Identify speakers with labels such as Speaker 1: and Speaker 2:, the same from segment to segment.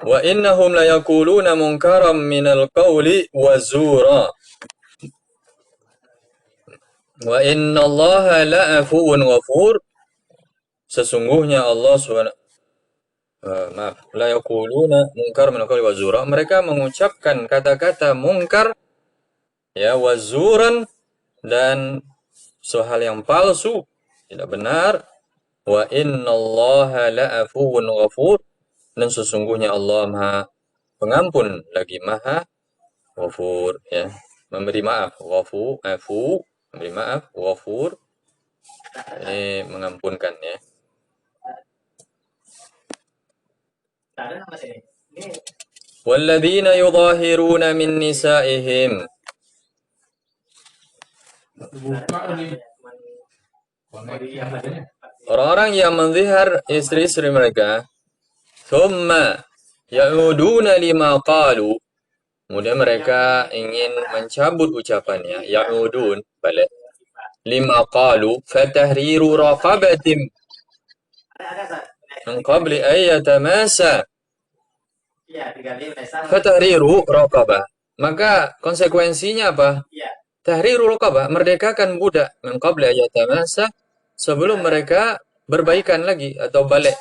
Speaker 1: Wa innahum la yaquluna munkaram minal qawli wa zura. Wa innallaha la'afuwun ghafur. Sesungguhnya Allah Subhanahu maaf, la yaquluna munkar minal qawli wa zura. Mereka mengucapkan kata-kata mungkar ya wazuran dan hal yang palsu, tidak benar. Wa innallaha la'afuwun ghafur. Dan sesungguhnya Allah Maha Pengampun lagi Maha Ghafur, ya, memberi maaf. Afu, memberi maaf. Ghafur, ini mengampunkan, ya. Walladzina yudhahiruna min nisaihim. Orang-orang yang menzihar istri-istri mereka, thumma ya'uduna lima qalu, kemudian mereka ingin mencabut ucapannya, ya'udun, balik. Lima qalu fatahriru raqabatim min qabli ayyatamasa. Fatahriru raqabah. Maka konsekuensinya apa? Tahriru raqabah, merdekakan budak min qabli ayyatamasa, sebelum mereka berbaikan lagi atau balik.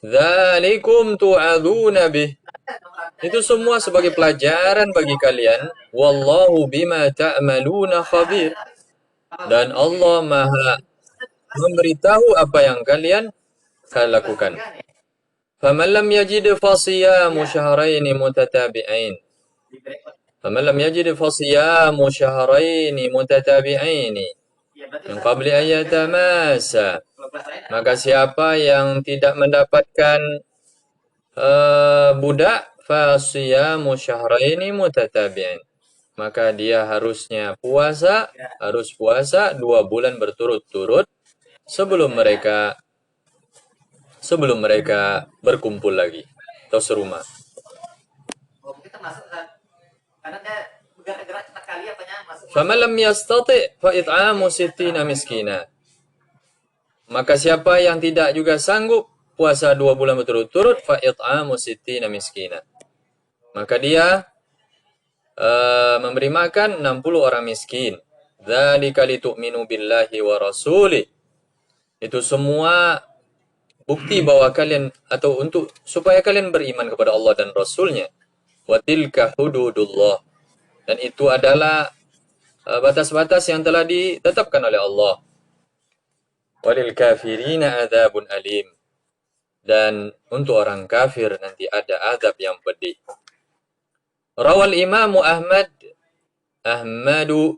Speaker 1: Dzalikum tu'adzuna bih. Itu semua sebagai pelajaran bagi kalian. Wallahu bima ta'maluna khabir. Dan Allah Maha memberitahu apa yang kalian lakukan. Faman lam yajid fasiyamu syahraini mutatabi'ain. Faman lam yajid fasiyamu syahraini mutatabi'aini min qabli ayyatamasa. Maka siapa yang tidak mendapatkan budak, fasiyamu syahraini mutatabi'ain, maka dia harus puasa 2 bulan berturut-turut sebelum mereka berkumpul lagi atau serumah. Faman lam yastati' fa it'amu sittina miskina. Maka siapa yang tidak juga sanggup puasa 2 bulan berturut-turut, fa it'amu sittina miskina, maka dia memberi makan 60 orang miskin. Dzalika litu'minu billahi wa rasuli. Itu semua bukti bahwa kalian, atau untuk supaya kalian beriman kepada Allah dan Rasulnya. Wa tilka hududullah. Dan itu adalah batas-batas yang telah ditetapkan oleh Allah. Walil kafirina adzabun alim. Dan untuk orang kafir nanti ada azab yang pedih. Rawal Imam Ahmadu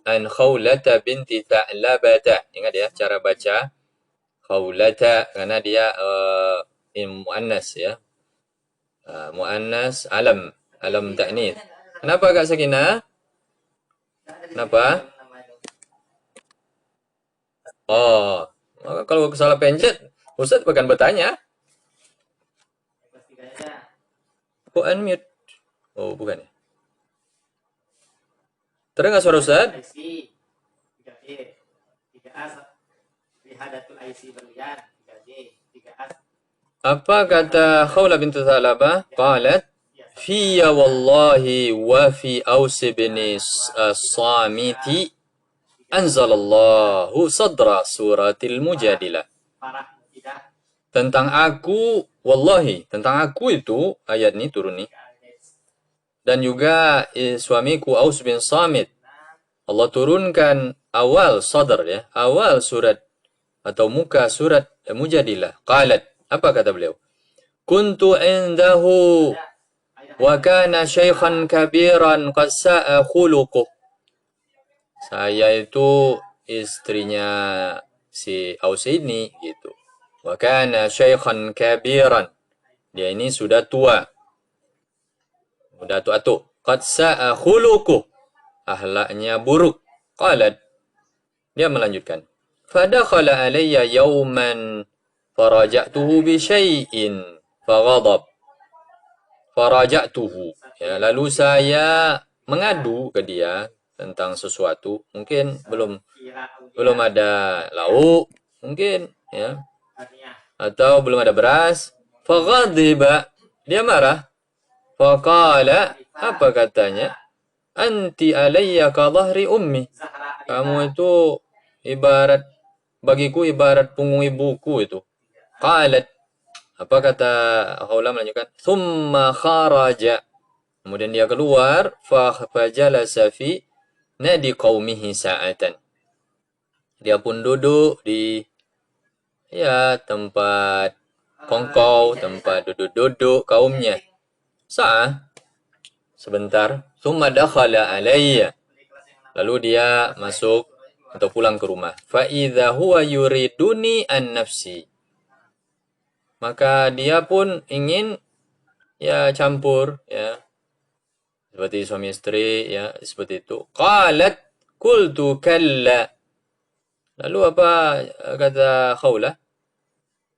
Speaker 1: an Khawlata binti Tha'labata. Ingat ya cara baca Khawlata, karena dia muannas, ya. Muannas alam ta'nits. Kenapa Kak Sakinah? Kenapa? Oh, kalau salah pencet, Ustaz bahkan bertanya. Kok unmute? Oh, bukan ya. Terdengar suara Ustaz? Apa kata Khawla bintu Thalabah? Qalat, Fiya wallahi wa fi Aus bin Samiti anzalallahu sadra suratil Mujadilah. Tentang aku, wallahi, tentang aku itu, ayat ini turun nih. Dan juga suamiku Aus bin Samit, Allah turunkan awal sadr, ya, awal surat atau muka surat Mujadilah. Qalat, apa kata beliau? Kuntu indahu wa kana syaikhan kabiran qad sa'a khuluquh. Saya itu istrinya si Aus ini, gitu. Wa kana syaikhan kabiran. Dia ini sudah tua. Sudah tua-tua. Qad sa'a khuluquh. Ahlaknya buruk. Qalat. Dia melanjutkan. Fadakhala alayya yawman faraja'tuhu bi syai'in faghadab. Faraja'tuhu. Ya, lalu saya mengadu ke dia tentang sesuatu. Mungkin belum ada lauk, mungkin, ya. Atau belum ada beras. Faghadiba, dia marah. Faqala, apa katanya? Anti alayya ka dhahri ummi. Kamu itu ibarat bagiku ibarat punggung ibuku itu. Qalat, apa kata Khawla melanjutkan? Thumma kharaja. Kemudian dia keluar, fajalasa fi nadi qaumihi sa'atan. Dia pun duduk di tempat kongkow, tempat duduk-duduk kaumnya. Sebentar. Thumma dakhala alayya. Lalu dia masuk atau pulang ke rumah. Fa idza huwa yuriduni an nafsi. Maka dia pun ingin campur seperti suami istri seperti itu. Qalat qultu kalla. Lalu apa kata Khawla?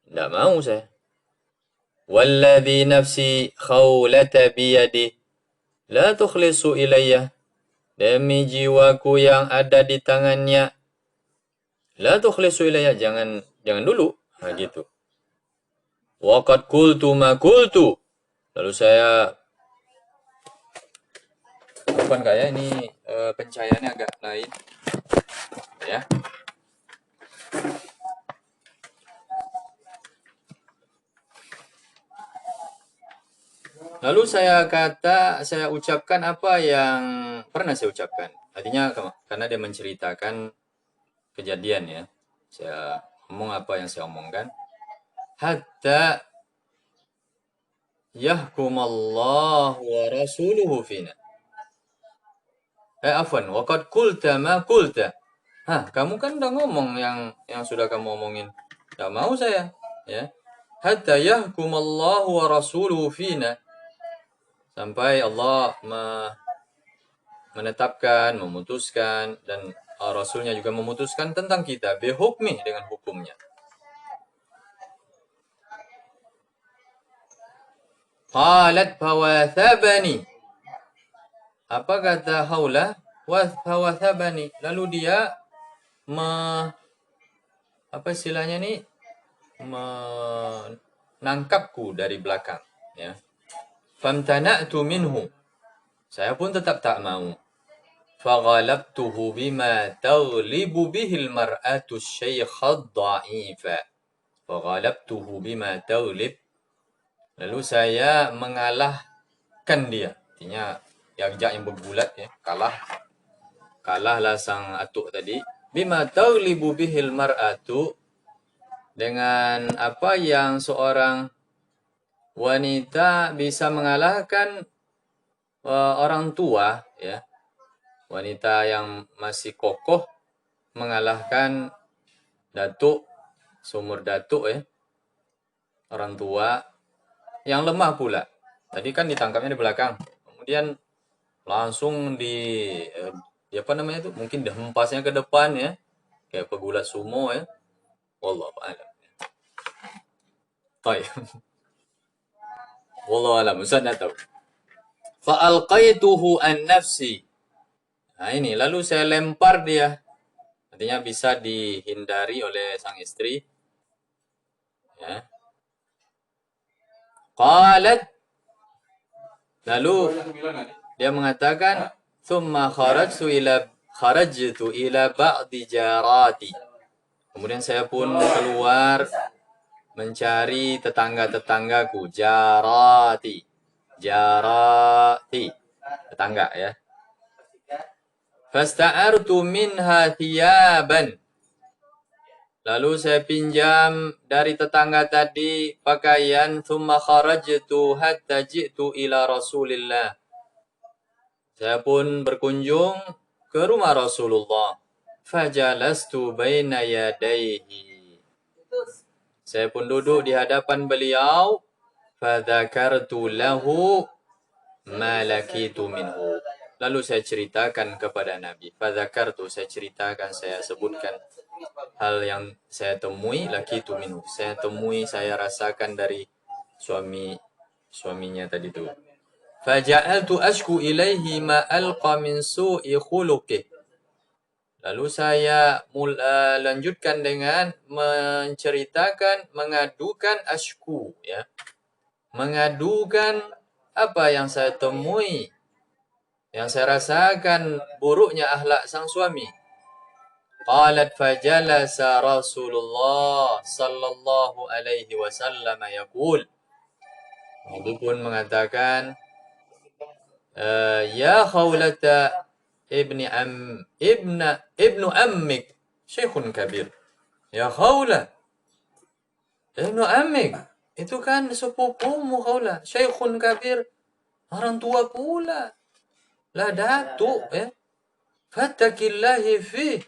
Speaker 1: Tidak mau saya. Walladhi nafsi khawlata biyadi la tukhlisu ilayya. Demi jiwaku yang ada di tangannya. La tukhlisu ilayya. Jangan dulu. Gitu. Waqad qultu ma qultu. Lalu saya bukan kayak ini pencahayaannya agak lain. Ya. Lalu saya ucapkan apa yang pernah saya ucapkan. Artinya karena dia menceritakan kejadian ya. Saya ngomong apa yang saya omongkan. Hatta yahkumallahu wa rasuluhu fina. Afwan, waqad qulta ma qulta. Kamu kan udah ngomong yang sudah kamu omongin. Gak mau saya, ya. Hatta yahkumallahu wa rasuluhu fina. Sampai Allah menetapkan, memutuskan, dan Rasulnya juga memutuskan tentang kita. Bihukmi, dengan hukumnya. Qalat fawathabani. Apa kata Khawla? Fawathabani. Lalu dia apa istilahnya nih? Menangkapku dari belakang. Ya. Famtana'tu minhu. Saya pun tetap tak mau. Faghalabtuhu bima taghlibu bihil mar'atu syaykha dha'ifa. Faghalabtuhu bima taghlib. Lalu saya mengalahkan dia. Artinya yang bergulat ya, kalahlah sang atuk tadi. Bima taghlibu bihil mar'atu, dengan apa yang seorang wanita bisa mengalahkan orang tua ya. Wanita yang masih kokoh mengalahkan datuk, seumur datuk ya. Orang tua yang lemah pula. Tadi kan ditangkapnya di belakang. Kemudian langsung apa namanya itu? Mungkin dihempasnya ke depan ya. Kayak pegulat sumo ya. Wallahu a'lam. Baik. Wallahu a'lam. Ustaz tak tahu. Fa'alqaituhu an nafsi. Nah ini, lalu saya lempar dia. Artinya bisa dihindari oleh sang istri. Ya. Qalat. Lalu dia mengatakan, "Tsumma kharajtu ila ba'di jarati." Kemudian saya pun keluar mencari tetangga-tetanggaku. Jarati. Tetangga ya. Fasta'artu minha thiyaban. Lalu saya pinjam dari tetangga tadi pakaian. Thumma kharajtu hatta ji'tu ila Rasulillah. Saya pun berkunjung ke rumah Rasulullah. Fajalastu baina yadayhi. Saya pun duduk di hadapan beliau. Fadzakartu lahu ma lakitu minhu. Lalu saya ceritakan kepada Nabi. Fadzakartu, saya ceritakan, saya sebutkan hal yang saya temui, lakitu minhu. Saya temui, saya rasakan dari suaminya tadi itu. Faja'altu ashku ilaihi ma alqa min su'i khuluqih. Lalu saya lanjutkan dengan menceritakan, mengadukan ashku ya. mengadukan apa yang saya temui, yang saya rasakan buruknya akhlak sang suami. Qalat fajalasa Rasulullah sallallahu alaihi wasallam yaqul. Nabi pun mengatakan, ya khawlata ibnu ammik syekhun kabir. Ya khawla, ibnu ammik, itu kan sepupumu Khawla, syekhun kabir, orang tua pula. La datuk, ya. Fattakillahi fih,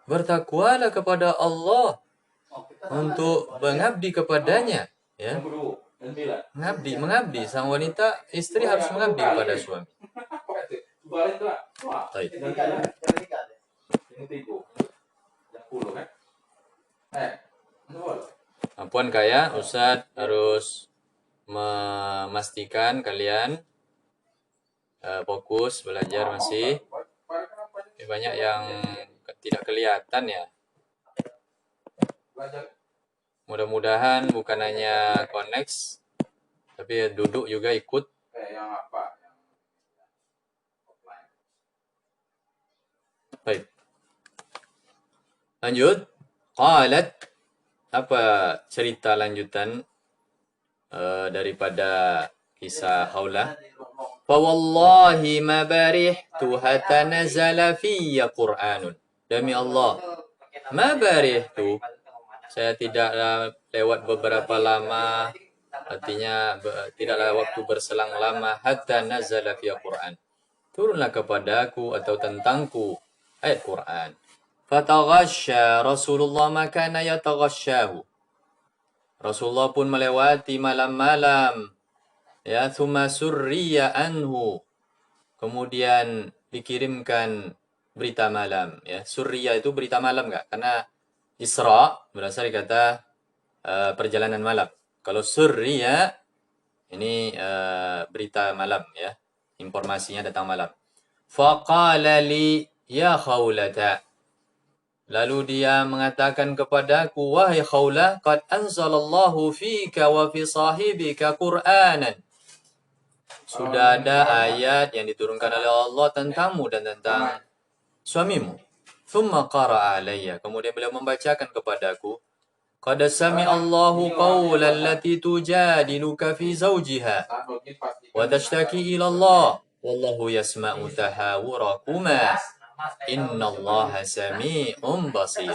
Speaker 1: bertakwalah kepada Allah untuk mengabdi kepadanya, ya. Mengabdi sang wanita, istri harus mengabdi kepada suami. Baik. Ampun kaya, Ustadz harus memastikan kalian fokus belajar masih. Banyak yang tidak kelihatan ya. Mudah-mudahan bukan hanya connect, tapi duduk juga ikut. Baik. Lanjut. Qalat, apa cerita lanjutan daripada kisah Khawlah? Fa wallahi ma barihtu hatta nazala fiyya Qur'anun. Demi Allah, ma barihtu, saya tidak lewat beberapa lama, artinya tidaklah waktu berselang lama, hatta nazala fiyya Qur'an, turunlah kepadaku atau tentangku ayat Quran. Fataghasya Rasulullah makana yataghasyahu. Rasulullah pun melewati malam-malam, ya, thumma surriya anhu, kemudian dikirimkan berita malam, ya. Surriya itu berita malam enggak? Karena Isra berasal dari kata perjalanan malam. Kalau surriya ini berita malam, ya. Informasinya datang malam. Faqala li ya Khawlata, lalu dia mengatakan kepadaku, wahai Khawlah, qad anzalallahu fika wa fi sahibika Qur'anan. Sudah ada ayat yang diturunkan oleh Allah tentangmu dan tentang suamimu. Thumma qara'a alayya, kemudian beliau membacakan kepadaku, qad sami'allahu qawla allati tujadiluka fi zawjiha wa tashtaki ila Allah wallahu yasma'u tahawurakuma innallaha sami'un basir.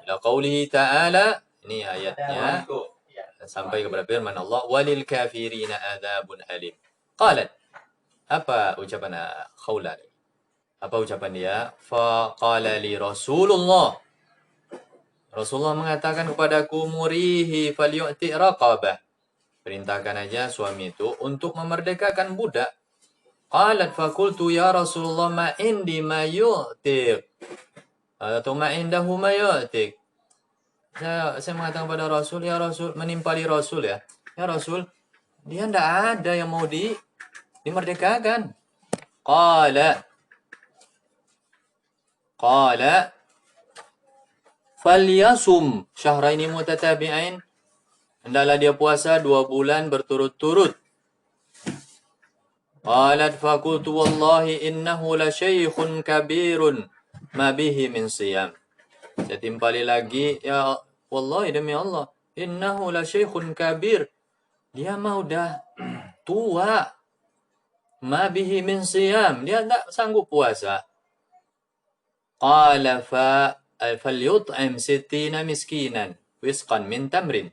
Speaker 1: Ila qawlihi ta'ala, ini ayatnya sampai kepada firman Allah, walil kafirina adzabun alim. Qalat, apa ucapan Khawlah? Apa ucapan dia? Fa qala li Rasulullah, Rasulullah mengatakan kepadaku, murihi falyu'ti raqabah, perintahkan aja suami itu untuk memerdekakan budak. Qalat fakultu ya Rasulullah ma indi ma yu'tiq, atau ma indahu ma yu'tiq. Saya mengatakan kepada Rasul, ya Rasul, menimpali Rasul, ya. Ya Rasul, dia tidak ada yang mau dimerdekakan. Qala falyasum syahraini mutatabi'ain, hendaklah dia puasa 2 bulan berturut-turut. Qalat fakultu wallahi innahu la syaikhun kabirun ma bihi min siyam. Saya timpali lagi, ya wallahi demi Allah, innahu la syaikhun kabir, dia mah udah tua, ma bihi min siyam, dia tak sanggup puasa. Qala falyut'im sittina miskinan wisqan min tamrin.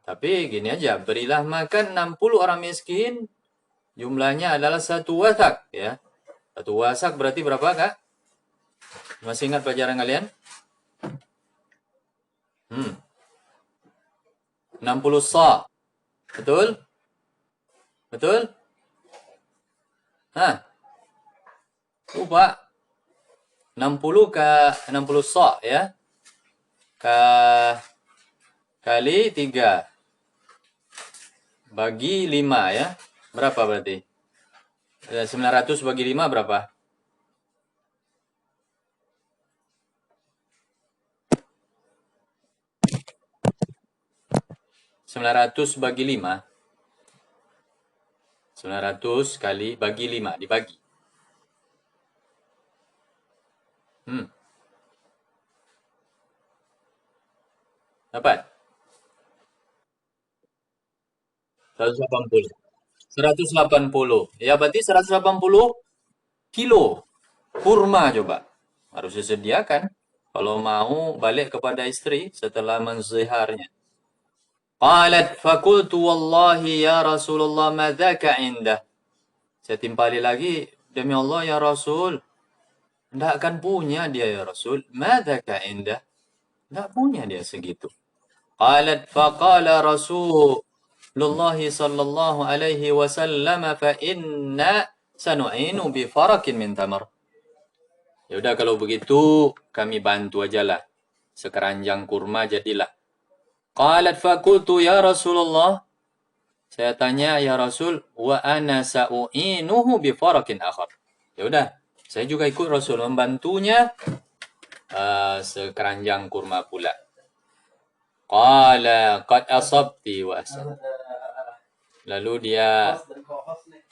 Speaker 1: Tapi gini aja, berilah makan 60 orang miskin, jumlahnya adalah 1 wasak, ya. 1 wasak berarti berapa, Kak? Masih ingat pelajaran kalian? 60 sa. Betul? Betul? Hah? Lupa. 60 sa, ya. Kali 3 bagi 5, ya. Berapa berarti? 900 bagi 5 berapa? 900 bagi 5. 900 kali bagi 5, dibagi. Dapat? 180. 180. Ya, berarti 180 kilo kurma coba. Harus disediakan. Kalau mau balik kepada istri setelah menziharnya. Qalat fakultu wallahi ya Rasulullah madzaka indah. Saya timpali lagi, demi Allah ya Rasul, tidak akan punya dia ya Rasul. Madzaka indah. Tidak punya dia segitu. Qalat faqala Rasulullah sallallahu alaihi wasallam fa inna sanu'inu bi farakin min tamar. Ya udah kalau begitu kami bantu ajalah. Sekeranjang kurma jadilah. Qalat fakultu ya Rasulullah. Saya tanya ya Rasul, wa ana sa'u'inuhu bi farakin akhar. Ya udah, saya juga ikut Rasul membantunya sekeranjang kurma pula. Qala qad asabti wa asan. Lalu dia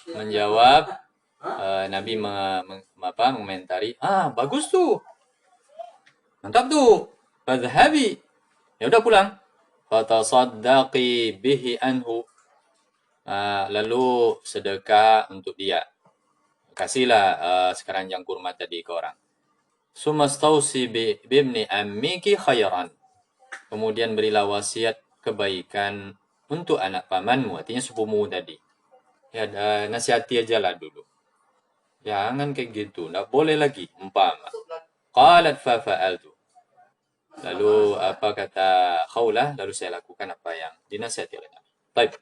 Speaker 1: menjawab, Nabi mengomentari, bagus tuh. Mantap tuh. Fadhhabi. Ya udah pulang. Fatasaddaqi bihi anhu. Lalu sedekah untuk dia. Kasihlah sekeranjang kurma tadi ke orang. Sumastausi bibni ammiki khairan. Kemudian berilah wasiat kebaikan untuk anak pamanmu, artinya sepupumu tadi. Ya, nasihati aja lah dulu. Jangan kayak gitu, nggak boleh lagi, umpama. Qalat fa fa'altu. Lalu apa kata Khawlah, lalu saya lakukan apa yang dinasihati oleh Nabi. Baik.